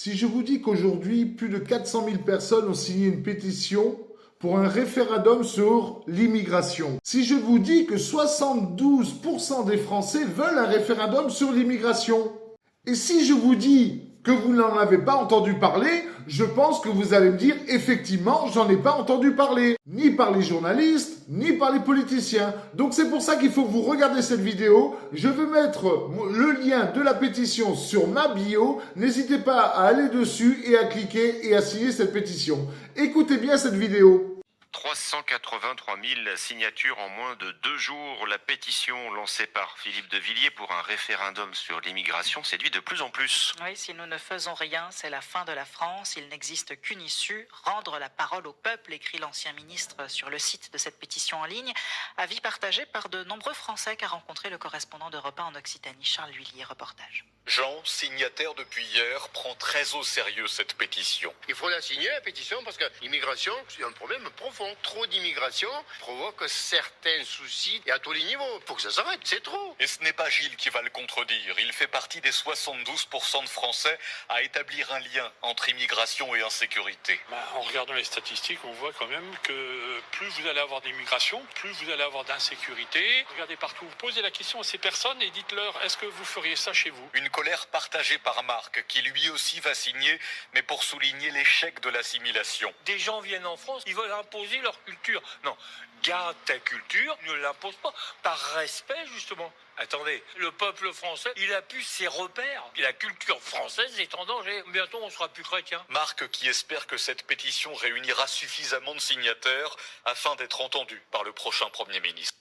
Si je vous dis qu'aujourd'hui, plus de 400 000 personnes ont signé une pétition pour un référendum sur l'immigration. Si je vous dis que 72% des Français veulent un référendum sur l'immigration. Et si je vous dis que vous n'en avez pas entendu parler, je pense que vous allez me dire effectivement, j'en ai pas entendu parler. Ni par les journalistes, ni par les politiciens. Donc c'est pour ça qu'il faut que vous regardiez cette vidéo. Je vais mettre le lien de la pétition sur ma bio. N'hésitez pas à aller dessus et à cliquer et à signer cette pétition. Écoutez bien cette vidéo. 383 000 signatures en moins de 2 jours. La pétition lancée par Philippe de Villiers pour un référendum sur l'immigration séduit de plus en plus. Oui, si nous ne faisons rien, c'est la fin de la France. Il n'existe qu'une issue, rendre la parole au peuple, écrit l'ancien ministre sur le site de cette pétition en ligne. Avis partagé par de nombreux Français qu'a rencontré le correspondant d'Europe 1 en Occitanie, Charles Huillier, reportage. Jean, signataire depuis hier, prend très au sérieux cette pétition. Il faut la signer, la pétition, parce que l'immigration, c'est un problème profond. Trop d'immigration provoque certains soucis et à tous les niveaux. Il faut que ça s'arrête, c'est trop. Et ce n'est pas Gilles qui va le contredire. Il fait partie des 72% de Français à établir un lien entre immigration et insécurité. En regardant les statistiques, on voit quand même que plus vous allez avoir d'immigration, plus vous allez avoir d'insécurité. Regardez partout, posez la question à ces personnes et dites-leur, est-ce que vous feriez ça chez vous ? Une colère partagée par Marc, qui lui aussi va signer, mais pour souligner l'échec de l'assimilation. Des gens viennent en France, ils veulent imposer leur culture. Non, garde ta culture, ne l'impose pas, par respect justement. Attendez, le peuple français, il a pu ses repères. La culture française est en danger. Bientôt, on sera plus chrétien. Marc qui espère que cette pétition réunira suffisamment de signataires afin d'être entendu par le prochain Premier ministre.